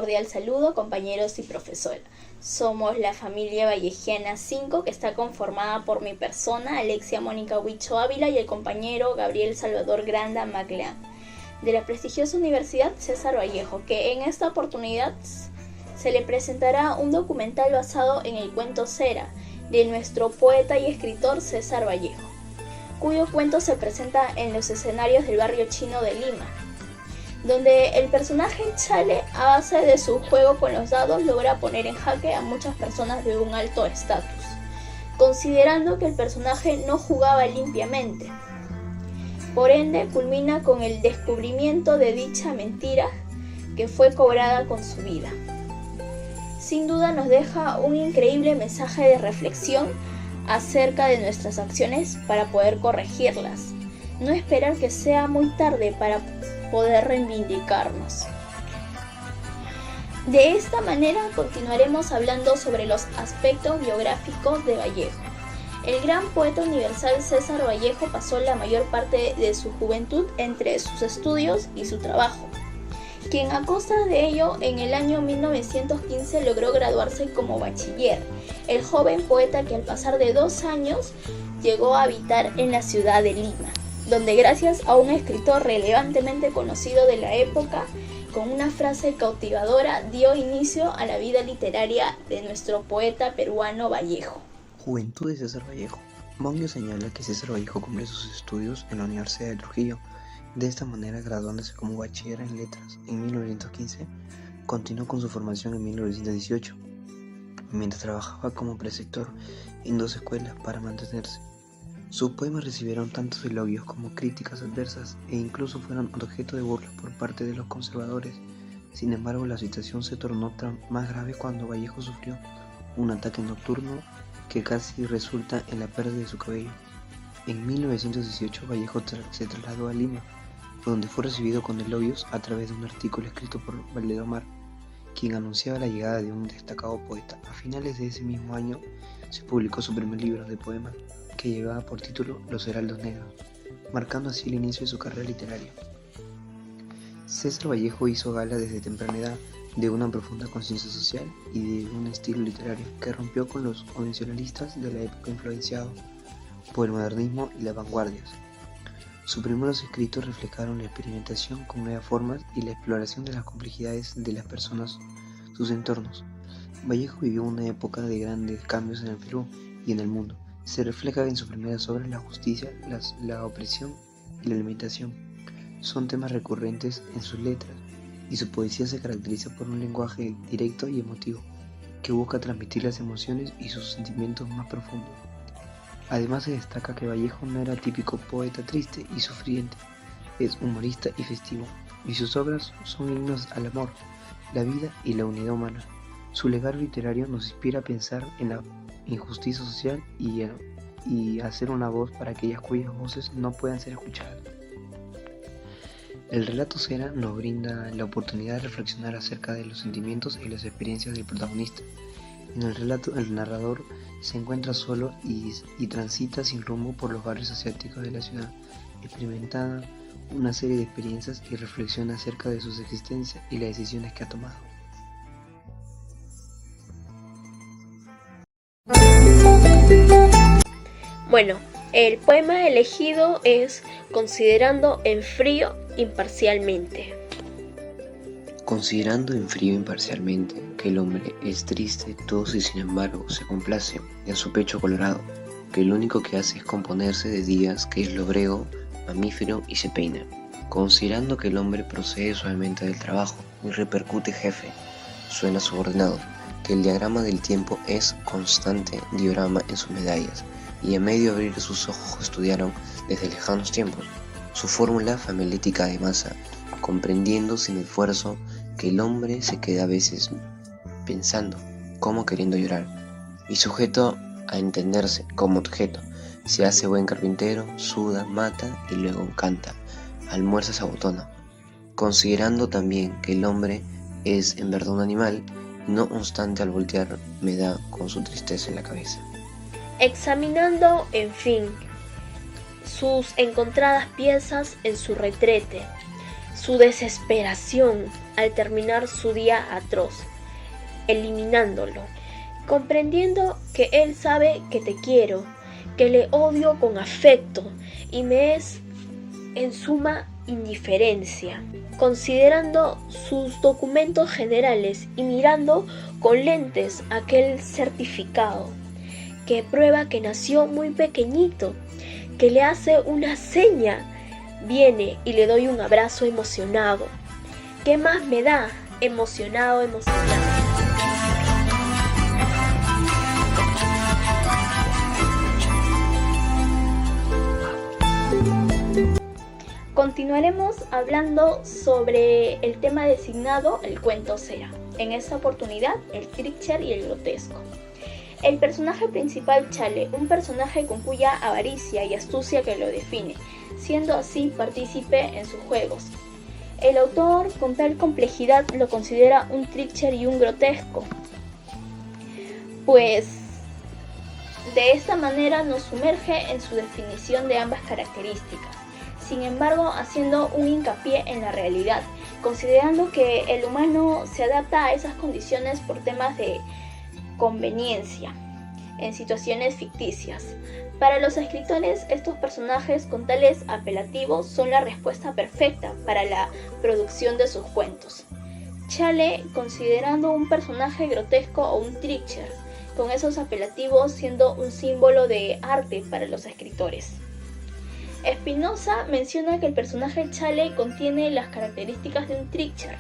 cordial saludo, compañeros y profesora. Somos la familia vallejiana 5, que está conformada por mi persona, Alexia Mónica Huicho Ávila, y el compañero Gabriel Salvador Granda Macleán, de la prestigiosa Universidad César Vallejo, que en esta oportunidad se le presentará un documental basado en el cuento Cera, de nuestro poeta y escritor César Vallejo, cuyo cuento se presenta en los escenarios del barrio chino de Lima, donde el personaje Chale, a base de su juego con los dados, logra poner en jaque a muchas personas de un alto estatus, considerando que el personaje no jugaba limpiamente. Por ende, culmina con el descubrimiento de dicha mentira que fue cobrada con su vida. Sin duda nos deja un increíble mensaje de reflexión acerca de nuestras acciones para poder corregirlas. No esperar que sea muy tarde para poder reivindicarnos. De esta manera continuaremos hablando sobre los aspectos biográficos de Vallejo. El gran poeta universal César Vallejo pasó la mayor parte de su juventud entre sus estudios y su trabajo, quien a costa de ello en el año 1915 logró graduarse como bachiller. El joven poeta que al pasar de 2 años llegó a habitar en la ciudad de Lima, donde gracias a un escritor relevantemente conocido de la época, con una frase cautivadora dio inicio a la vida literaria de nuestro poeta peruano Vallejo. Juventud de César Vallejo. Monge señala que César Vallejo cumple sus estudios en la Universidad de Trujillo. De esta manera, graduándose como bachiller en letras en 1915, continuó con su formación en 1918, mientras trabajaba como preceptor en 2 escuelas para mantenerse. Sus poemas recibieron tantos elogios como críticas adversas e incluso fueron objeto de burla por parte de los conservadores. Sin embargo, la situación se tornó más grave cuando Vallejo sufrió un ataque nocturno que casi resulta en la pérdida de su cabello. En 1918, Vallejo se trasladó a Lima, donde fue recibido con elogios a través de un artículo escrito por Valdemar, quien anunciaba la llegada de un destacado poeta. A finales de ese mismo año se publicó su primer libro de poemas, que llevaba por título Los Heraldos Negros, marcando así el inicio de su carrera literaria. César Vallejo hizo gala desde temprana edad de una profunda conciencia social y de un estilo literario que rompió con los convencionalistas de la época, influenciado por el modernismo y las vanguardias. Sus primeros escritos reflejaron la experimentación con nuevas formas y la exploración de las complejidades de las personas, sus entornos. Vallejo vivió una época de grandes cambios en el Perú y en el mundo. Se refleja en sus primeras obras la justicia, la opresión y la limitación. Son temas recurrentes en sus letras, y su poesía se caracteriza por un lenguaje directo y emotivo, que busca transmitir las emociones y sus sentimientos más profundos. Además, se destaca que Vallejo no era típico poeta triste y sufriente, es humorista y festivo, y sus obras son himnos al amor, la vida y la unidad humana. Su legado literario nos inspira a pensar en la injusticia social y hacer una voz para aquellas cuyas voces no puedan ser escuchadas. El relato Cera nos brinda la oportunidad de reflexionar acerca de los sentimientos y las experiencias del protagonista. En el relato, el narrador se encuentra solo y transita sin rumbo por los barrios asiáticos de la ciudad, experimentando una serie de experiencias y reflexiona acerca de sus existencias y las decisiones que ha tomado. Bueno, el poema elegido es Considerando en frío imparcialmente. Considerando en frío imparcialmente que el hombre es triste, todos y sin embargo se complace en su pecho colorado, que lo único que hace es componerse de días, que es lobrego, mamífero y se peina. Considerando que el hombre procede suavemente del trabajo y repercute jefe, suena subordinado, que el diagrama del tiempo es constante diorama en sus medallas, y en medio abrir sus ojos estudiaron desde lejanos tiempos su fórmula familiética de masa, comprendiendo sin esfuerzo que el hombre se queda a veces pensando, como queriendo llorar, y sujeto a entenderse como objeto. Se hace buen carpintero, suda, mata y luego canta, almuerza, se abotona. Considerando también que el hombre es en verdad un animal, no obstante al voltear me da con su tristeza en la cabeza. Examinando, en fin, sus encontradas piezas en su retrete, su desesperación al terminar su día atroz, eliminándolo, comprendiendo que él sabe que te quiero, que le odio con afecto y me es en suma indiferencia, considerando sus documentos generales y mirando con lentes aquel certificado que prueba que nació muy pequeñito, que le hace una seña, viene y le doy un abrazo emocionado. ¿Qué más me da? Emocionado. Continuaremos hablando sobre el tema designado el cuento Cera. En esta oportunidad, el trickster y el grotesco. El personaje principal Chale, un personaje con cuya avaricia y astucia que lo define, siendo así partícipe en sus juegos. El autor con tal complejidad lo considera un trickster y un grotesco, pues de esta manera nos sumerge en su definición de ambas características. Sin embargo, haciendo un hincapié en la realidad, considerando que el humano se adapta a esas condiciones por temas de conveniencia, en situaciones ficticias. Para los escritores, estos personajes con tales apelativos son la respuesta perfecta para la producción de sus cuentos. Chale considerando un personaje grotesco o un trickster, con esos apelativos siendo un símbolo de arte para los escritores. Spinoza menciona que el personaje Chale contiene las características de un trickster,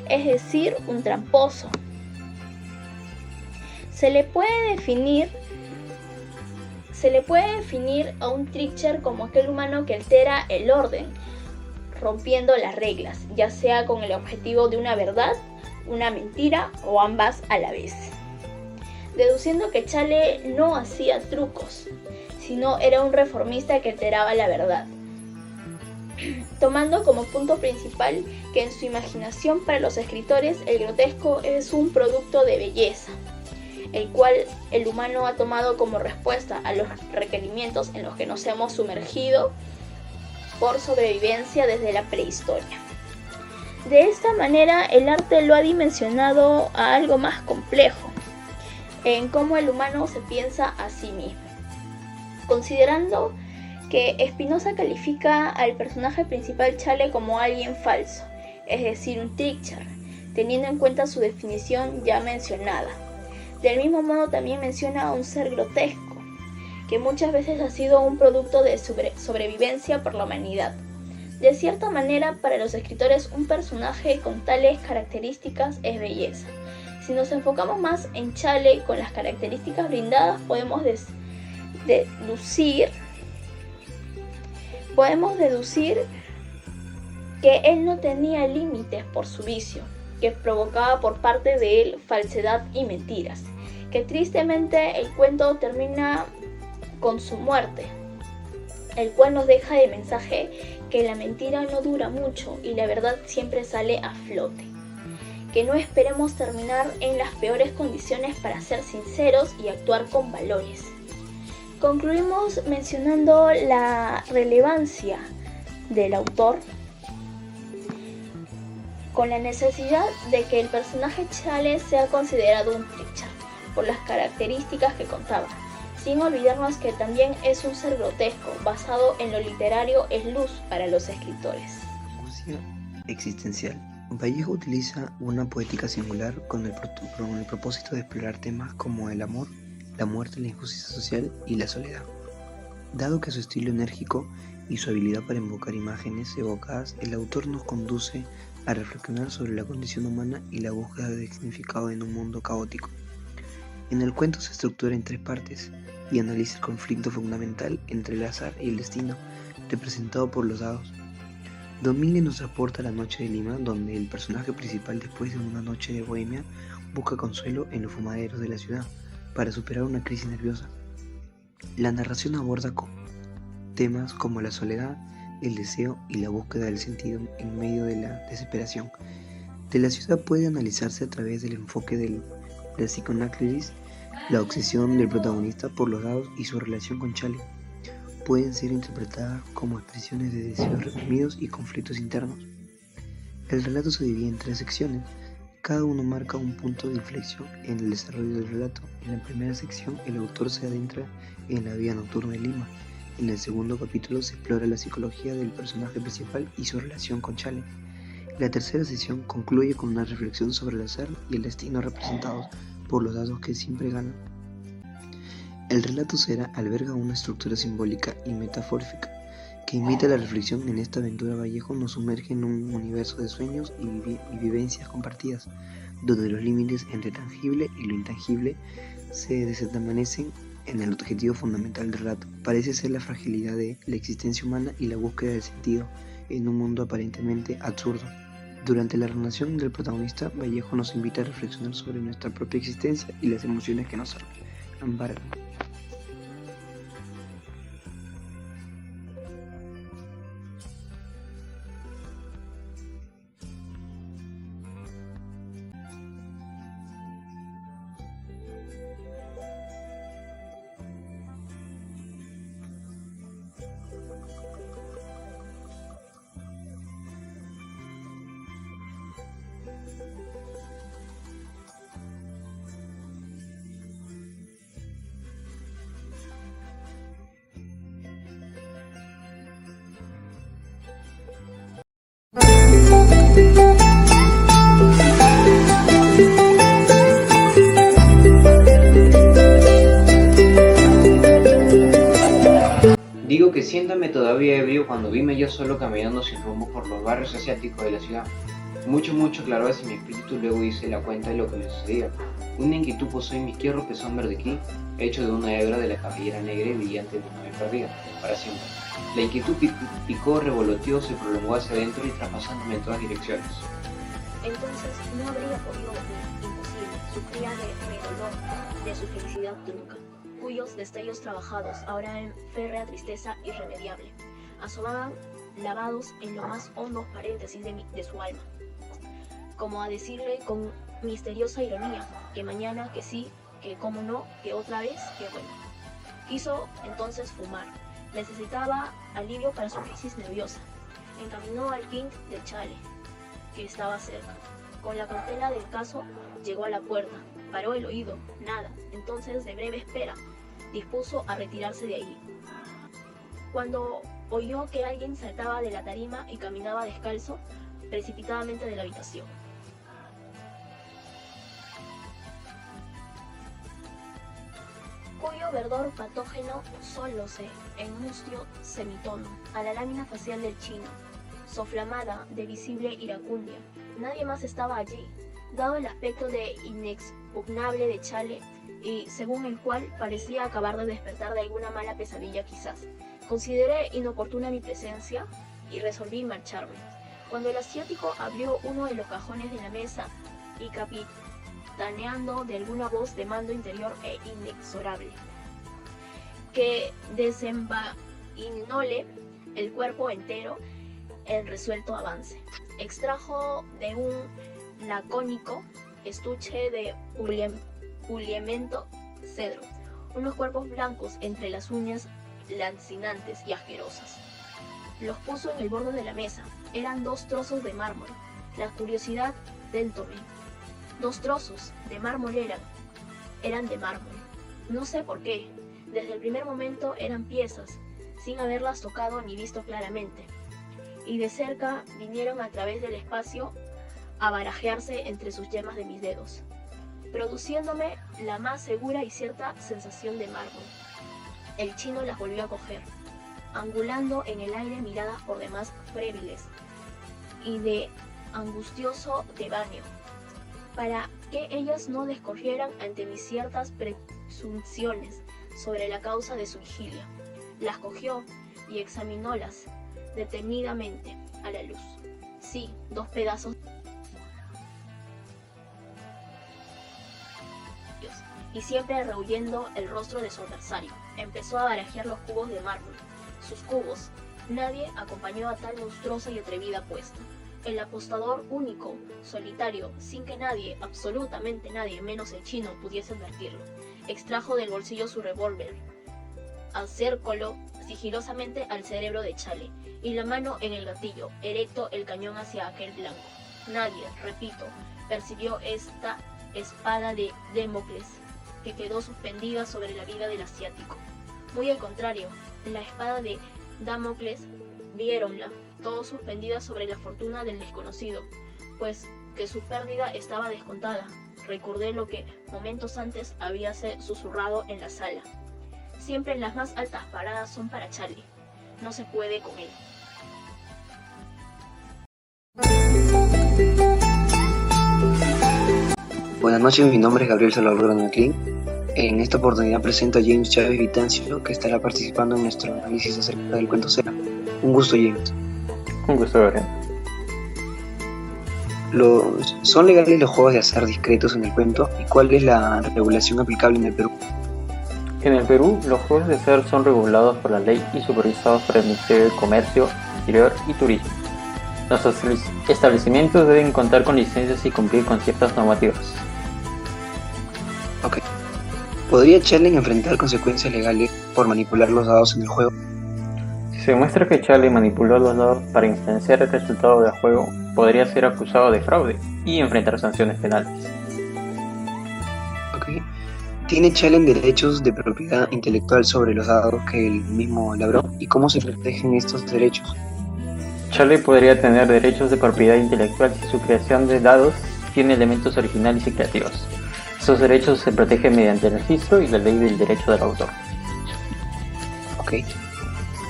es decir, un tramposo. Se le puede definir a un trickster como aquel humano que altera el orden, rompiendo las reglas, ya sea con el objetivo de una verdad, una mentira o ambas a la vez. Deduciendo que Chale no hacía trucos, sino era un reformista que alteraba la verdad, tomando como punto principal que en su imaginación para los escritores el grotesco es un producto de belleza, el cual el humano ha tomado como respuesta a los requerimientos en los que nos hemos sumergido por sobrevivencia desde la prehistoria. De esta manera, el arte lo ha dimensionado a algo más complejo, en cómo el humano se piensa a sí mismo. Considerando que Spinoza califica al personaje principal Chale como alguien falso, es decir, un trickster, teniendo en cuenta su definición ya mencionada. Del mismo modo también menciona a un ser grotesco, que muchas veces ha sido un producto de sobrevivencia por la humanidad. De cierta manera, para los escritores, un personaje con tales características es belleza. Si nos enfocamos más en Chale con las características brindadas, podemos deducir que él no tenía límites por su vicio, que provocaba por parte de él falsedad y mentiras, que tristemente el cuento termina con su muerte, el cual nos deja de mensaje que la mentira no dura mucho y la verdad siempre sale a flote, que no esperemos terminar en las peores condiciones para ser sinceros y actuar con valores. Concluimos mencionando la relevancia del autor con la necesidad de que el personaje Chale sea considerado un trickster por las características que contaba, sin olvidarnos que también es un ser grotesco, basado en lo literario es luz para los escritores. Angustia existencial. Vallejo utiliza una poética singular con el propósito de explorar temas como el amor, la muerte, la injusticia social y la soledad. Dado que su estilo enérgico y su habilidad para invocar imágenes evocadas, el autor nos conduce a reflexionar sobre la condición humana y la búsqueda de significado en un mundo caótico. En el cuento se estructura en 3 partes y analiza el conflicto fundamental entre el azar y el destino, representado por los dados. Domínguez nos transporta a la noche de Lima, donde el personaje principal, después de una noche de bohemia, busca consuelo en los fumaderos de la ciudad para superar una crisis nerviosa. La narración aborda temas como la soledad, el deseo y la búsqueda del sentido en medio de la desesperación. De la ciudad puede analizarse a través del enfoque de la psicoanálisis, la obsesión del protagonista por los dados y su relación con Chale. Pueden ser interpretadas como expresiones de deseos reprimidos y conflictos internos. El relato se divide en 3 secciones. Cada uno marca un punto de inflexión en el desarrollo del relato. En la primera sección, el autor se adentra en la vida nocturna de Lima. En el segundo capítulo se explora la psicología del personaje principal y su relación con Chale. La tercera sección concluye con una reflexión sobre el azar y el destino representados por los dados que siempre ganan. El relato alberga una estructura simbólica y metafórica que invita a la reflexión. En esta aventura, Vallejo nos sumerge en un universo de sueños y vivencias compartidas, donde los límites entre tangible y lo intangible se desvanecen en el objetivo fundamental del relato. Parece ser la fragilidad de la existencia humana y la búsqueda del sentido en un mundo aparentemente absurdo. Durante la narración del protagonista, Vallejo nos invita a reflexionar sobre nuestra propia existencia y las emociones que nos embargan. Digo que siéntame todavía ebrio cuando vime yo solo caminando sin rumbo por los barrios asiáticos de la ciudad. Mucho claro hacia mi espíritu, luego hice la cuenta de lo que me sucedía. Una inquietud posó en mi izquierdo pezón verdequí, hecho de una hebra de la cabellera negra y brillante de una ave perdida, para siempre. La inquietud picó, revoloteó, se prolongó hacia adentro y traspasándome en todas direcciones. Entonces no habría podido dormir, imposible, sufría de dolor, de su felicidad trunca, cuyos destellos trabajados, ahora en férrea tristeza irremediable, asomaban lavados en los más hondos paréntesis de su alma, como a decirle con misteriosa ironía, que mañana, que sí, que cómo no, que otra vez, que bueno. Quiso entonces fumar, necesitaba alivio para su crisis nerviosa, encaminó al King de Chale, que estaba cerca. Con la cautela del caso, llegó a la puerta, paró el oído, nada, entonces de breve espera, dispuso a retirarse de allí. Cuando oyó que alguien saltaba de la tarima y caminaba descalzo precipitadamente de la habitación. Cuyo verdor patógeno solo se en mustio semitono a la lámina facial del chino, soflamada de visible iracundia. Nadie más estaba allí, dado el aspecto de inexpugnable de Chale, y según el cual parecía acabar de despertar de alguna mala pesadilla quizás. Consideré inoportuna mi presencia y resolví marcharme. Cuando el asiático abrió uno de los cajones de la mesa y capitaneando de alguna voz de mando interior e inexorable, que desenvainóle el cuerpo entero en resuelto avance, extrajo de un lacónico estuche de puliamento cedro unos cuerpos blancos entre las uñas lancinantes y asquerosas. Los puso en el borde de la mesa. Eran 2 trozos de mármol. La curiosidad tentóme. 2 trozos de mármol eran de mármol. No sé por qué. Desde el primer momento eran piezas, sin haberlas tocado ni visto claramente. Y de cerca vinieron a través del espacio a barajearse entre sus yemas de mis dedos, produciéndome la más segura y cierta sensación de mármol. El chino las volvió a coger, angulando en el aire miradas por demás fréviles y de angustioso devaneo, para que ellas no descorrieran ante mis ciertas presunciones sobre la causa de su vigilia. Las cogió y examinólas detenidamente a la luz. Sí, 2 pedazos. Y siempre rehuyendo el rostro de su adversario, empezó a barajear los cubos de mármol. Sus cubos. Nadie acompañó a tal monstruosa y atrevida apuesta. El apostador único, solitario, sin que nadie, absolutamente nadie, menos el chino, pudiese advertirlo, extrajo del bolsillo su revólver, acércolo sigilosamente al cerebro de Chale, y la mano en el gatillo, erecto el cañón hacia aquel blanco. Nadie, repito, percibió esta espada de Damocles que quedó suspendida sobre la vida del asiático. Muy al contrario, la espada de Damocles viéronla, todo suspendida sobre la fortuna del desconocido, pues que su pérdida estaba descontada. Recordé lo que momentos antes habíase susurrado en la sala. Siempre las más altas paradas son para Charlie. No se puede con él. Buenas noches, mi nombre es Gabriel Salvador Maclean. En esta oportunidad presento a James Chávez Vitancio, que estará participando en nuestro análisis acerca del cuento Cera. Un gusto, James. Un gusto, Gabriel. ¿Son legales los juegos de azar discretos en el cuento? ¿Y cuál es la regulación aplicable en el Perú? En el Perú, los juegos de azar son regulados por la ley y supervisados por el Ministerio de Comercio, Interior y Turismo. Los establecimientos deben contar con licencias y cumplir con ciertas normativas. Ok. ¿Podría Charlie enfrentar consecuencias legales por manipular los dados en el juego? Si se demuestra que Charlie manipuló los dados para influenciar el resultado del juego, podría ser acusado de fraude y enfrentar sanciones penales. Ok. ¿Tiene Charlie derechos de propiedad intelectual sobre los dados que él mismo elaboró? ¿Y cómo se protegen estos derechos? Charlie podría tener derechos de propiedad intelectual si su creación de dados tiene elementos originales y creativos. Esos derechos se protegen mediante el registro y la ley del derecho del autor. Ok.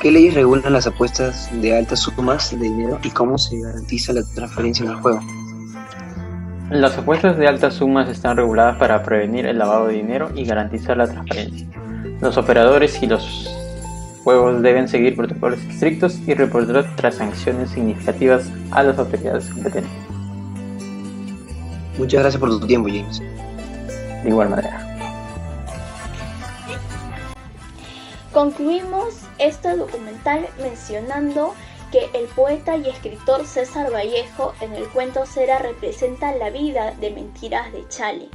¿Qué leyes regulan las apuestas de altas sumas de dinero y cómo se garantiza la transferencia en el juego? Las apuestas de altas sumas están reguladas para prevenir el lavado de dinero y garantizar la transparencia. Los operadores y los juegos deben seguir protocolos estrictos y reportar transacciones significativas a las autoridades competentes. Muchas gracias por tu tiempo, James. De igual manera. Concluimos este documental mencionando que el poeta y escritor César Vallejo en el cuento Cera representa la vida de mentiras de Charlie,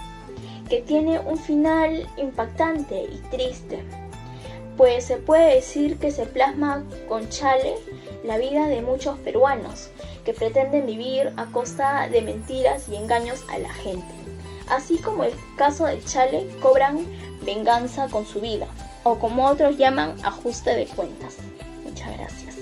que tiene un final impactante y triste, pues se puede decir que se plasma con Chale la vida de muchos peruanos que pretenden vivir a costa de mentiras y engaños a la gente. Así como el caso de Chale, cobran venganza con su vida, o como otros llaman, ajuste de cuentas. Muchas gracias.